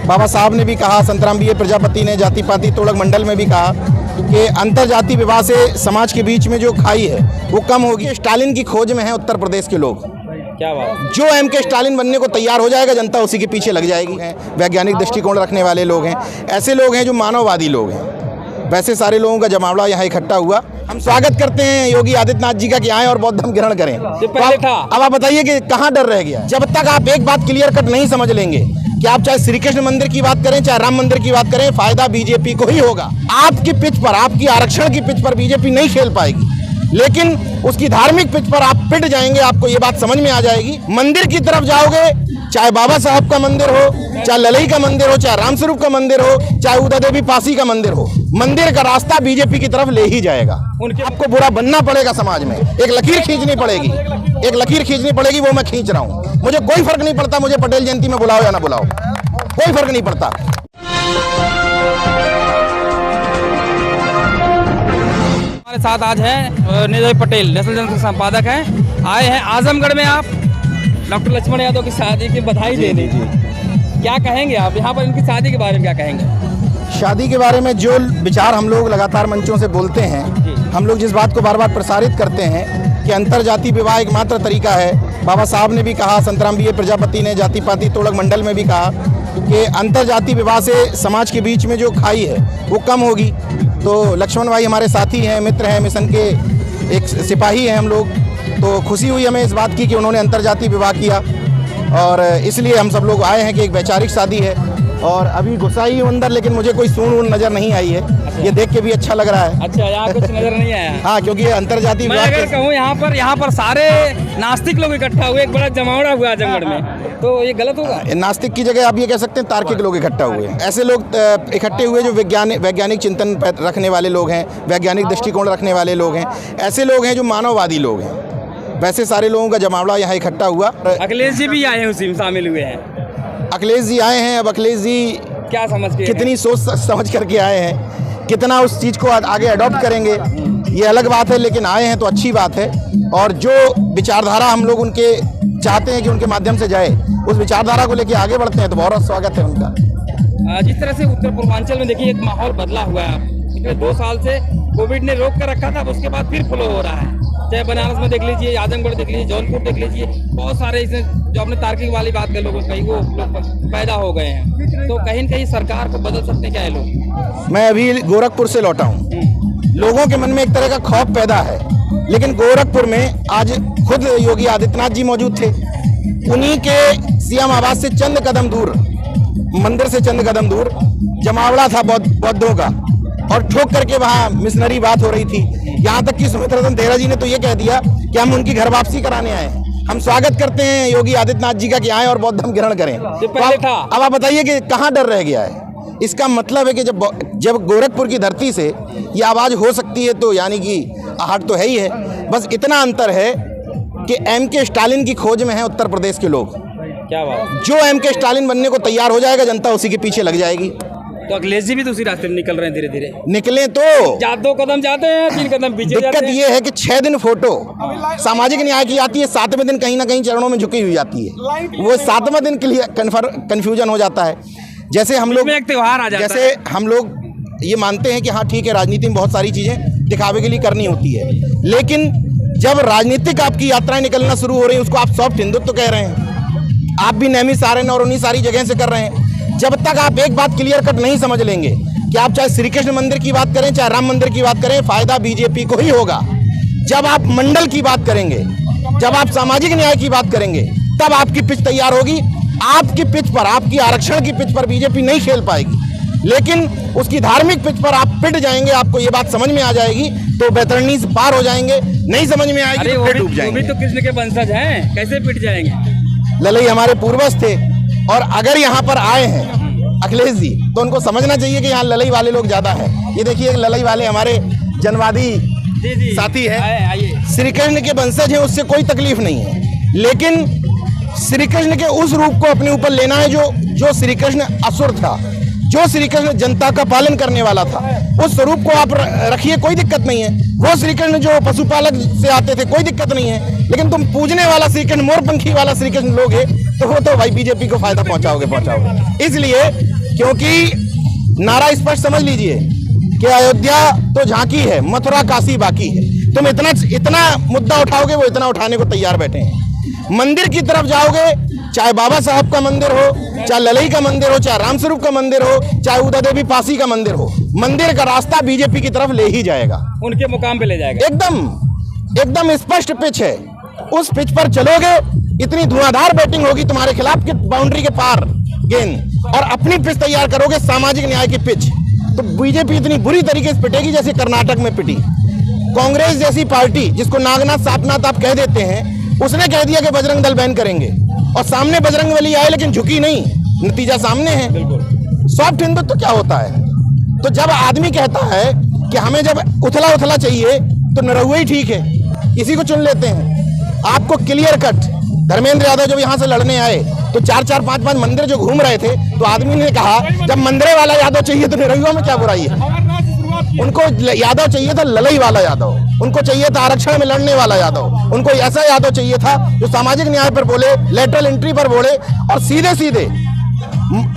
बाबा साहब ने भी कहा, संतराम बी प्रजापति ने जाति पाति तोड़क मंडल में भी कहा कि अंतर जाति विवाह से समाज के बीच में जो खाई है वो कम होगी। स्टालिन की खोज में है उत्तर प्रदेश के लोग। क्या बात। जो एमके स्टालिन बनने को तैयार हो जाएगा, जनता उसी के पीछे लग जाएगी। वैज्ञानिक दृष्टिकोण रखने वाले लोग हैं, ऐसे लोग हैं जो मानववादी लोग हैं। वैसे सारे लोगों का जमावड़ा यहाँ इकट्ठा हुआ। हम स्वागत करते हैं योगी आदित्यनाथ जी का कि आए और बौद्ध धर्म ग्रहण करें। अब आप बताइए कि कहाँ डर रह गया। जब तक आप एक बात क्लियर कट नहीं समझ लेंगे कि आप चाहे श्री कृष्ण मंदिर की बात करें, चाहे राम मंदिर की बात करें, फायदा बीजेपी को ही होगा। आपकी पिच पर, आपकी आरक्षण की पिच पर बीजेपी नहीं खेल पाएगी, लेकिन उसकी धार्मिक पिच पर आप पिट जाएंगे। आपको ये बात समझ में आ जाएगी। मंदिर की तरफ जाओगे, चाहे बाबा साहब का मंदिर हो, चाहे ललई का मंदिर हो, चाहे रामस्वरूप का मंदिर हो, चाहे उदा देवी पासी का मंदिर हो, मंदिर का रास्ता बीजेपी की तरफ ले ही जाएगा। आपको बुरा बनना पड़ेगा समाज में, एक लकीर खींचनी पड़ेगी, एक लकीर खींचनी पड़ेगी। वो मैं खींच रहा हूँ। मुझे कोई फर्क नहीं पड़ता, मुझे पटेल जयंती में बुलाओ या ना बुलाओ, कोई फर्क नहीं पड़ता। हमारे साथ आज है निजय पटेल, नेशनल जनता संपादक हैं। आए हैं आजमगढ़ में आप डॉक्टर लक्ष्मण यादव की शादी की बधाई देने। क्या कहेंगे आप यहाँ पर इनकी शादी के बारे में, क्या कहेंगे? शादी के बारे में जो विचार हम लोग लगातार मंचों से बोलते हैं, हम लोग जिस बात को बार बार प्रसारित करते हैं कि अंतर जाति विवाह एकमात्र तरीका है। बाबा साहब ने भी कहा, संतराम बी प्रजापति ने जाति पाति तोड़क मंडल में भी कहा कि अंतर जाति विवाह से समाज के बीच में जो खाई है वो कम होगी। तो लक्ष्मण भाई हमारे साथी हैं, मित्र हैं, मिशन के एक सिपाही हैं हम लोग। तो खुशी हुई हमें इस बात की कि उन्होंने अंतर जाति विवाह किया, और इसलिए हम सब लोग आए हैं कि एक वैचारिक शादी है। और अभी घुसा ही हूं अंदर, लेकिन मुझे कोई सून वून नजर नहीं आई है। अच्छा। ये देख के भी अच्छा लग रहा है। अच्छा, यहाँ कुछ नजर नहीं आया। हाँ, क्योंकि अंतर जाति मैं अगर कहूँ यहाँ पर सारे नास्तिक लोग इकट्ठा हुए, एक बड़ा जमावड़ा हुआ आजमगढ़ में, तो ये गलत होगा? नास्तिक की जगह आप ये कह सकते हैं तार्किक लोग इकट्ठा हुए। ऐसे लोग इकट्ठे हुए जो वैज्ञानिक चिंतन रखने वाले लोग हैं, वैज्ञानिक दृष्टिकोण रखने वाले लोग हैं, ऐसे लोग हैं जो मानववादी लोग हैं। वैसे सारे लोगों का जमावड़ा यहाँ इकट्ठा हुआ। अखिलेश जी भी आए हैं, उसी में शामिल हुए हैं। अखिलेश जी आए हैं। अब अखिलेश जी क्या समझ के, कितनी सोच समझ करके आए हैं, कितना उस चीज़ को आगे अडॉप्ट करेंगे, ये अलग बात है, लेकिन आए हैं तो अच्छी बात है। और जो विचारधारा हम लोग उनके चाहते हैं कि उनके माध्यम से जाए, उस विचारधारा को लेकर आगे बढ़ते हैं, तो बहुत स्वागत है उनका। जिस तरह से उत्तर पूर्वांचल में देखिए एक माहौल बदला हुआ है। पिछले 2 साल से कोविड ने रोक कर रखा था, उसके बाद फिर फ्लो हो रहा है। चाहे बनारस में देख लीजिए, आजमगढ़ देख लीजिए, जौनपुर देख लीजिए, बहुत सारे इसमें जो अपने तार्किक वाली बात कर लोगों कहीं वो लोग पैदा हो गए हैं। तो कहीं न कहीं सरकार को बदल सकते क्या है लोग? मैं अभी गोरखपुर से लौटा हूँ। लोगों के मन में एक तरह का खौफ पैदा है, लेकिन गोरखपुर में आज खुद योगी आदित्यनाथ जी मौजूद थे। उन्हीं के सीएम आवास से चंद कदम दूर, मंदिर से चंद कदम दूर जमावड़ा था बौद्धों का, और ठोक करके वहाँ मिशनरी बात हो रही थी। यहाँ तक कि सुमित्रा देहरा जी ने तो ये कह दिया कि हम उनकी घर वापसी कराने आए हैं। हम स्वागत करते हैं योगी आदित्यनाथ जी का कि आए और बौद्ध धर्म ग्रहण करें। अब आप बताइए कि कहाँ डर रह गया है। इसका मतलब है कि जब गोरखपुर की धरती से ये आवाज़ हो सकती है, तो यानी कि आहट तो है ही है। बस इतना अंतर है कि एमके स्टालिन की खोज में है उत्तर प्रदेश के लोग। क्या बात। जो एमके स्टालिन बनने को तैयार हो जाएगा, जनता उसी के पीछे लग जाएगी। तो अखिलेश जी भी तो उसी रास्ते में निकल रहे हैं, धीरे धीरे निकले तो 2 कदम जाते हैं, 3 कदम पीछे जाते हैं। दिक्कत ये है कि 6 दिन फोटो सामाजिक न्याय की आती है, 7वें दिन कहीं ना कहीं चरणों में झुकी हुई जाती है। वो 7वें दिन के लिए कन्फ्यूजन हो जाता है। जैसे हम लोग एक त्योहार आ जाता है। जैसे हम लोग ये मानते हैं कि हाँ ठीक है, राजनीति में बहुत सारी चीजें दिखावे के लिए करनी होती है, लेकिन जब राजनीतिक आपकी यात्राएं निकलना शुरू हो रही है, उसको आप सॉफ्ट हिंदुत्व कह रहे हैं। आप भी नैमी सारे और उन्हीं सारी जगह से कर रहे हैं। जब तक आप एक बात क्लियर कट नहीं समझ लेंगे कि आप चाहे श्री कृष्ण मंदिर की बात करें, चाहे राम मंदिर की बात करें, फायदा बीजेपी को ही होगा। जब आप मंडल की बात करेंगे, जब आप सामाजिक न्याय की बात करेंगे, तब आपकी पिच तैयार होगी। आपकी पिच पर, आपकी आरक्षण की पिच पर बीजेपी नहीं खेल पाएगी, लेकिन उसकी धार्मिक पिच पर आप पिट जाएंगे। आपको ये बात समझ में आ जाएगी तो बैतरणी से पार हो जाएंगे। नहीं समझ में आएगी तो फिर डूब जाएंगे। तो कृष्ण के वंशज हैं, कैसे पिट जाएंगे? ललई हमारे पूर्वज थे, और अगर यहाँ पर आए हैं अखिलेश जी, तो उनको समझना चाहिए कि यहाँ ललई वाले लोग ज्यादा हैं। ये देखिए, ललई वाले हमारे जनवादी साथी है, श्री कृष्ण के वंशज हैं, उससे कोई तकलीफ नहीं है, लेकिन श्री कृष्ण के उस रूप को अपने ऊपर लेना है जो श्री कृष्ण असुर था, जो श्री कृष्ण जनता का पालन करने वाला था, उस स्वरूप को आप रखिए, कोई दिक्कत नहीं है। वो श्री कृष्ण जो पशुपालक से आते थे, कोई दिक्कत नहीं है, लेकिन तुम पूजने वाला श्री कृष्ण, मोरपंखी वाला श्री कृष्ण लोगे तो वो तो भाई बीजेपी को फायदा पहुंचाओगे। इसलिए क्योंकि नारा स्पष्ट समझ लीजिए कि अयोध्या तो झांकी है, मथुरा काशी बाकी है। तुम इतना मुद्दा उठाओगे, वो इतना उठाने को तैयार बैठे हैं। मंदिर की तरफ जाओगे, चाहे बाबा साहब का मंदिर हो, चाहे ललई का मंदिर हो, चाहे रामस्वरूप का मंदिर हो, चाहे उदा देवी पासी का मंदिर हो, मंदिर का रास्ता बीजेपी की तरफ ले ही जाएगा, उनके मुकाम पे ले जाएगा। एकदम स्पष्ट पिच है। उस पिच पर चलोगे, इतनी धुआंधार बैटिंग होगी तुम्हारे खिलाफ कि बाउंड्री के पार गेंद, और अपनी पिच तैयार करोगे सामाजिक न्याय की पिच, तो बीजेपी इतनी बुरी तरीके से पिटेगी जैसे कर्नाटक में पिटी। कांग्रेस जैसी पार्टी जिसको नागनाथ सापनाथ आप कह देते हैं, उसने कह दिया कि बजरंग दल बैन करेंगे, और सामने बजरंग बली आए लेकिन झुकी नहीं। नतीजा सामने है। सॉफ्ट हिंदुत्व तो क्या होता है? तो जब आदमी कहता है कि हमें जब उथला चाहिए तो निरहुआ ही ठीक है, इसी को चुन लेते हैं। आपको क्लियर कट धर्मेंद्र यादव जब यहाँ से लड़ने आए तो 4-4, 5-5 मंदिर जो घूम रहे थे, तो आदमी ने कहा जब मंदिरे वाला यादव चाहिए तो निरहुआ में क्या बुराई है? उनको यादव चाहिए था ललई वाला यादव, उनको चाहिए था आरक्षण में लड़ने वाला यादव, उनको ऐसा यादव चाहिए था जो सामाजिक न्याय पर बोले, लेटरल एंट्री पर बोले, और सीधे सीधे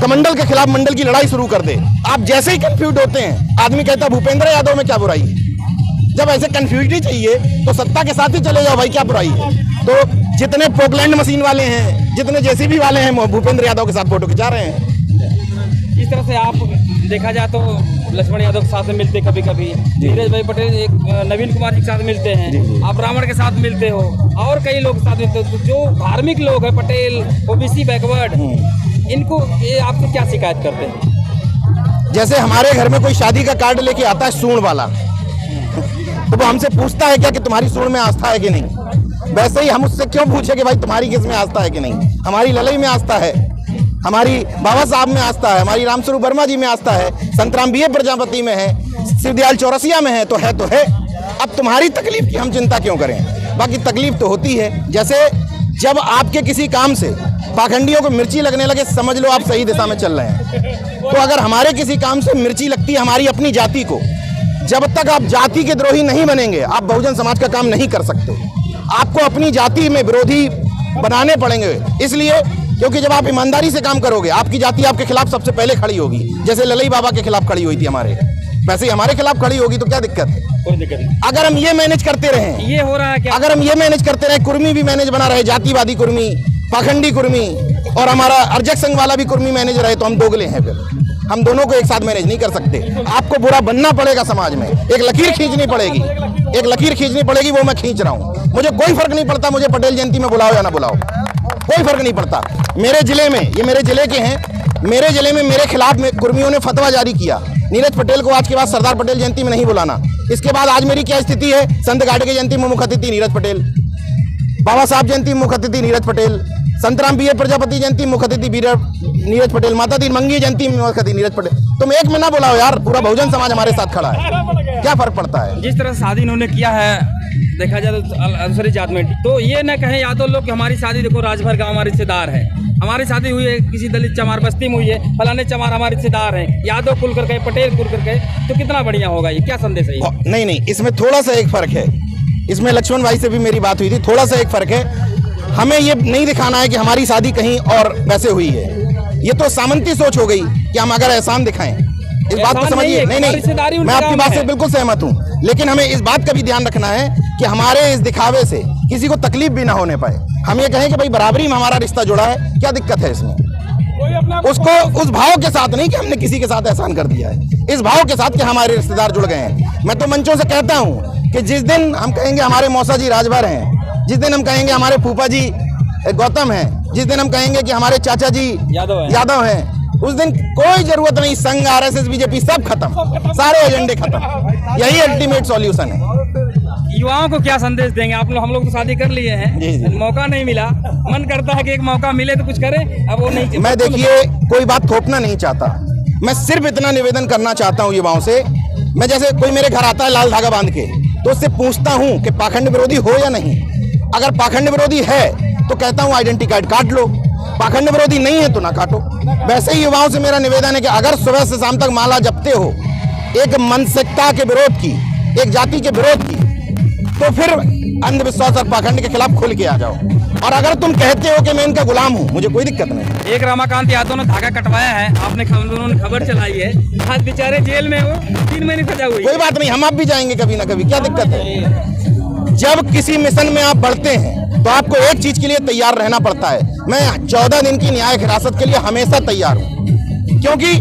कमंडल के खिलाफ मंडल की लड़ाई शुरू कर दे। आप जैसे ही कंफ्यूज होते हैं, आदमी कहता है भूपेंद्र यादव में क्या बुराई है? जब ऐसे कंफ्यूज ही चाहिए तो सत्ता के साथ ही चले जाओ भाई, क्या बुराई है? तो जितने पोकलैंड मशीन वाले हैं, जितने जेसीबी वाले हैं, भूपेंद्र यादव के साथ फोटो खिंचा रहे हैं। इस तरह से आप देखा जाए तो लक्ष्मण यादव के साथ में मिलते, कभी कभी नीरज भाई पटेल, एक नवीन कुमार जी के साथ मिलते हैं, आप रावण के साथ मिलते हो, और कई लोग के साथ मिलते हो। तो जो धार्मिक लोग हैं, पटेल, ओबीसी बैकवर्ड, इनको ये आपसे क्या शिकायत करते हैं? जैसे हमारे घर में कोई शादी का कार्ड लेके आता है सूंड वाला, तो वो हमसे पूछता है क्या कि तुम्हारी सूंड में आस्था है कि नहीं? वैसे ही हम उससे क्यों पूछे कि भाई तुम्हारी किस में आस्था है कि नहीं? हमारी ललई में आस्था है, हमारी बाबा साहब में आस्था है, हमारी रामस्वरूप वर्मा जी में आस्था है, संतराम बीए प्रजापति में है, शिवदयाल चौरसिया में है, तो है। अब तुम्हारी तकलीफ की हम चिंता क्यों करें? बाकी तकलीफ तो होती है। जैसे जब आपके किसी काम से पाखंडियों को मिर्ची लगने लगे, समझ लो आप सही दिशा में चल रहे हैं। तो अगर हमारे किसी काम से मिर्ची लगती है हमारी अपनी जाति को, जब तक आप जाति के द्रोही नहीं बनेंगे, आप बहुजन समाज का काम नहीं कर सकते। आपको अपनी जाति में विरोधी बनाने पड़ेंगे, इसलिए क्योंकि जब आप ईमानदारी से काम करोगे, आपकी जाति आपके खिलाफ सबसे पहले खड़ी होगी। जैसे ललई बाबा के खिलाफ खड़ी हुई थी हमारे, वैसे ही हमारे खिलाफ खड़ी होगी। तो क्या दिक्कत है? कोई दिक्कत नहीं। अगर हम ये मैनेज करते रहे, ये हो रहा है क्या? अगर हम ये मैनेज करते रहे, कुर्मी भी मैनेज बना रहे, जातिवादी कुर्मी, पाखंडी कुर्मी, और हमारा अर्जक संघ वाला भी कुर्मी मैनेज रहे, तो हम दोगले हैं। फिर हम दोनों को एक साथ मैनेज नहीं कर सकते। आपको बुरा बनना पड़ेगा समाज में, एक लकीर खींचनी पड़ेगी, एक लकीर खींचनी पड़ेगी। वो मैं खींच रहा हूँ। मुझे कोई फर्क नहीं पड़ता मुझे पटेल जयंती में बुलाओ या ना बुलाओ, कोई फर्क नहीं पड़ता। मेरे जिले में, ये मेरे जिले के हैं, मेरे जिले में मेरे खिलाफ में कुर्मियों ने फतवा जारी किया, नीरज पटेल को आज के बाद सरदार पटेल जयंती में नहीं बुलाना। इसके बाद आज मेरी क्या स्थिति है? संत गाड़गे जयंती में मुख्य अतिथि नीरज पटेल, बाबा साहब जयंती में मुख्य अतिथि नीरज पटेल, संतराम बीए प्रजापति जयंती में मुख्य अतिथि नीरज पटेल, माता दी मंगी जयंती में मुख्य अतिथि नीरज पटेल। तुम एक में ना बुलाओ यार, पूरा बहुजन समाज हमारे साथ खड़ा है, क्या फर्क पड़ता है? जिस तरह शादी इन्होंने किया है, देखा जाए तो अनुसूचित जात में, तो ये न कहें यादव लोग कि हमारी शादी देखो राजभर गाँव हमारे रिश्तेदार है, हमारी शादी हुई है किसी दलित चमार बस्ती में हुई है, फलाने चमार हमारे रिश्तेदार हैं, यादव कुल करके, पटेल कुल करके, तो कितना बढ़िया होगा। ये क्या संदेश है? नहीं, इसमें थोड़ा सा एक फर्क है। इसमें लक्ष्मण भाई से भी मेरी बात हुई थी, थोड़ा सा एक फर्क है। हमें ये नहीं दिखाना है कि हमारी शादी कहीं और वैसे हुई है। ये तो सामंती सोच हो गई कि हम अगर एहसान दिखाएं। इस बात को समझिए। नहीं, मैं आपकी बात से बिल्कुल सहमत हूँ, लेकिन हमें इस बात का भी ध्यान रखना है कि हमारे इस दिखावे से किसी को तकलीफ भी ना होने पाए। हम ये कहें कि भाई बराबरी में हमारा रिश्ता जुड़ा है, क्या दिक्कत है इसमें? उसको उस भाव के साथ नहीं कि हमने किसी के साथ एहसान कर दिया है, इस भाव के साथ कि हमारे रिश्तेदार जुड़ गए हैं। मैं तो मंचों से कहता हूँ कि जिस दिन हम कहेंगे हमारे मौसा जी राजभर हैं, जिस दिन हम कहेंगे हमारे फूफा जी गौतम हैं, जिस दिन हम कहेंगे कि हमारे चाचा जी यादव हैं, उस दिन कोई जरूरत नहीं, संघ, आरएसएस, बीजेपी सब खत्म, सारे एजेंडे खत्म। यही अल्टीमेट सॉल्यूशन है। युवाओं को क्या संदेश देंगे? आप लोग, हम लोग तो शादी कर लिए हैं, मौका नहीं मिला, मन करता है कि एक मौका मिले तो कुछ करें, अब वो नहीं। मैं देखिए कोई बात थोपना नहीं चाहता, मैं सिर्फ इतना निवेदन करना चाहता हूँ युवाओं से। मैं जैसे कोई मेरे घर आता है लाल धागा बांध के, तो उससे पूछता हूँ कि पाखंड विरोधी हो या नहीं। अगर पाखंड विरोधी है तो कहता हूँ आइडेंटिटी कार्ड काट लो, पाखंड विरोधी नहीं है तो ना काटो। वैसे ही युवाओं से मेरा निवेदन है कि अगर सुबह से शाम तक माला जपते हो एक मानसिकता के विरोध की, एक जाति के विरोध की, तो फिर अंधविश्वास और पाखंड के खिलाफ खुल के आ जाओ। और अगर तुम कहते हो कि मैं इनका गुलाम हूँ, मुझे कोई दिक्कत नहीं। एक रमाकांत यादव ने धागा कटवाया है, आपने उन्होंने खबर चलाई है, आज बेचारे जेल में हो, 3 महीने सजा हुई। कोई बात नहीं, हम आप भी जाएंगे कभी ना कभी, क्या दिक्कत है। जब किसी मिशन में आप बढ़ते हैं तो आपको एक चीज के लिए तैयार रहना पड़ता है। मैं 14 दिन की न्यायिक हिरासत के लिए हमेशा तैयार हूँ, क्योंकि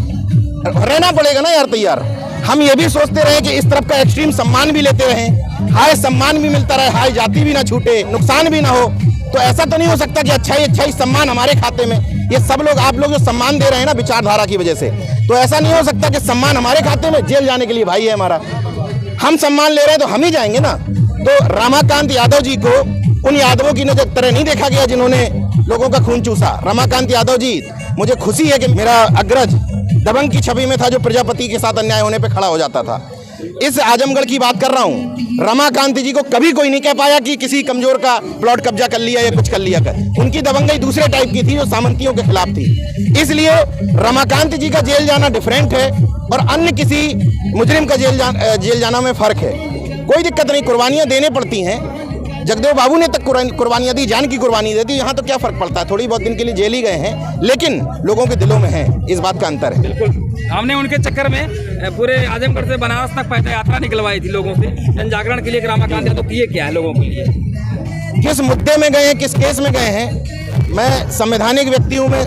रहना पड़ेगा ना यार तैयार। हम ये भी सोचते रहे कि इस तरफ का एक्सट्रीम सम्मान भी लेते रहें, हाई सम्मान भी मिलता रहे, हाई जाति भी ना छूटे, नुकसान भी ना हो। तो ऐसा तो नहीं हो सकता कि अच्छाई सम्मान हमारे खाते में। ये सब लोग, आप लोग जो सम्मान दे रहे हैं ना विचारधारा की वजह से, तो ऐसा नहीं हो सकता कि सम्मान हमारे खाते में। जेल जाने के लिए भाई है हमारा, हम सम्मान ले रहे हैं तो हम ही जाएंगे ना। तो रमाकांत यादव जी को उन यादवों की नजर तरह नहीं देखा गया जिन्होंने लोगों का खून चूसा। रमाकांत यादव जी, मुझे खुशी है कि मेरा अग्रज दबंग की छवि में था, जो प्रजापति के साथ अन्याय होने पे खड़ा हो जाता था। इस आजमगढ़ की बात कर रहा हूँ, रमाकांत जी को कभी कोई नहीं कह पाया कि किसी कमजोर का प्लॉट कब्जा कर लिया या कुछ कर लिया कर। उनकी दबंगई दूसरे टाइप की थी, जो सामंतियों के खिलाफ थी। इसलिए रमाकांत जी का जेल जाना डिफरेंट है और अन्य किसी मुजरिम का जेल जाना में फर्क है। कोई दिक्कत नहीं, कुर्बानियां देने पड़ती हैं। जगदेव बाबू ने तक कुर्बानियां दी, जान की कुर्बानी दे दी। यहाँ तो क्या फर्क पड़ता है, थोड़ी बहुत दिन के लिए जेल ही गए हैं, लेकिन लोगों के दिलों में है, इस बात का अंतर है। बिल्कुल, हमने उनके चक्कर में पूरे आजमगढ़ से बनारस तक पैदल यात्रा निकलवाई थी लोगों से, जन जागरण के लिए। रमाकांत यादव किए क्या है लोगों के लिए, किस मुद्दे में गए हैं, किस केस में गए हैं। मैं संवैधानिक व्यक्ति हूँ, मैं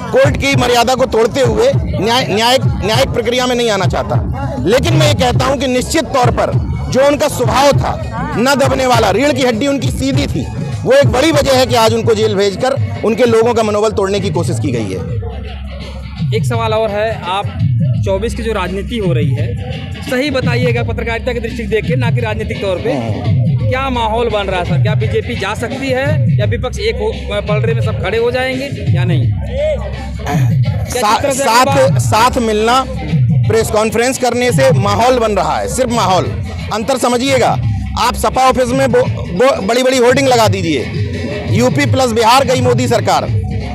कोर्ट की मर्यादा को तोड़ते हुए न्यायिक प्रक्रिया में नहीं आना चाहता। लेकिन मैं ये कहता हूँ कि निश्चित तौर पर जो उनका स्वभाव था, न दबने वाला, रीढ़ की हड्डी उनकी सीधी थी, वो एक बड़ी वजह है कि आज उनको जेल भेजकर उनके लोगों का मनोबल तोड़ने की कोशिश की गई है। एक सवाल और है, आप 24 की जो राजनीति हो रही है, सही बताइएगा पत्रकारिता की दृष्टि से देख के, ना कि राजनीतिक तौर पे, क्या माहौल बन रहा है सर? क्या बीजेपी जा सकती है या विपक्ष एक पलड़े में सब खड़े हो जाएंगे या नहीं? साथ मिलना, प्रेस कॉन्फ्रेंस करने से माहौल बन रहा है, सिर्फ माहौल। अंतर समझिएगा, आप सपा ऑफिस में बड़ी बड़ी होर्डिंग लगा दीजिए, यूपी प्लस बिहार गई मोदी सरकार,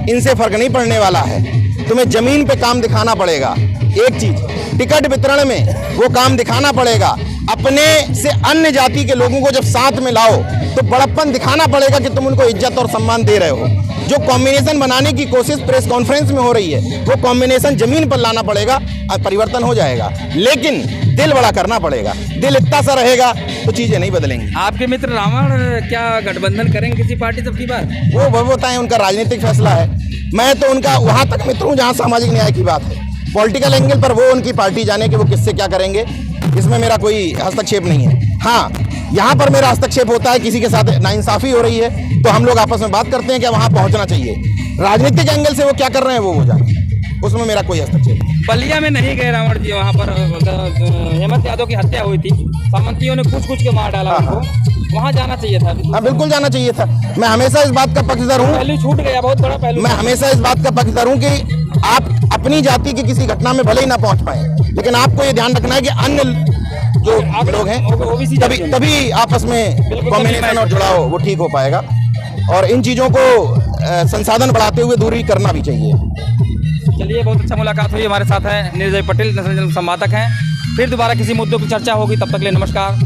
इनसे फर्क नहीं पड़ने वाला है। तुम्हें जमीन पे काम दिखाना पड़ेगा। एक चीज, टिकट वितरण में वो काम दिखाना पड़ेगा। अपने से अन्य जाति के लोगों को जब साथ में लाओ तो बड़प्पन दिखाना पड़ेगा कि तुम उनको इज्जत और सम्मान दे रहे हो। जो कॉम्बिनेशन बनाने की कोशिश प्रेस कॉन्फ्रेंस में हो रही है, वो कॉम्बिनेशन जमीन पर लाना पड़ेगा और परिवर्तन हो जाएगा। लेकिन दिल बड़ा करना पड़ेगा, दिल इतना सा रहेगा तो चीजें नहीं बदलेंगी। आपके मित्र रावण क्या गठबंधन करेंगे किसी पार्टी से की बात? वो बताएं, उनका राजनीतिक फैसला है। मैं तो उनका वहां तक मित्र हूँ जहां सामाजिक न्याय की बात है। पॉलिटिकल एंगल पर वो उनकी पार्टी जाने कि वो किससे क्या करेंगे, इसमें मेरा कोई हस्तक्षेप नहीं है। हाँ, यहाँ पर मेरा हस्तक्षेप होता है, किसी के साथ नाइंसाफी हो रही है तो हम लोग आपस में बात करते हैं कि वहाँ पहुँचना चाहिए। राजनीतिक एंगल से वो क्या कर रहे हैं वो जाने, उसमें मेरा कोई हस्तक्षेप नहीं। बलिया में नहीं गए रावण जी, वहाँ पर हेमंत यादव की हत्या हुई थी, सामंतियों ने कुछ के मार डाला उनको, वहाँ जाना चाहिए था। हाँ, बिल्कुल जाना चाहिए था। मैं हमेशा इस बात का पक्षधर हूँ, पहलू छूट गया, बहुत बड़ा पहलू। मैं हमेशा इस बात का पक्षधर हूँ कि आप अपनी जाति की किसी घटना में भले ही ना पहुँच पाए, लेकिन आपको ये ध्यान रखना है कि अन्य जो लोग हैं तभी आपस में कॉम्बिनेशन और जुड़ाव वो ठीक हो पाएगा। और इन चीज़ों को संसाधन बढ़ाते हुए दूरी करना भी चाहिए। चलिए, बहुत अच्छा मुलाकात हुई। हमारे साथ हैं निर्जय पटेल, नेशनल संवादक हैं। फिर दोबारा किसी मुद्दों की चर्चा होगी, तब तक के लिए नमस्कार।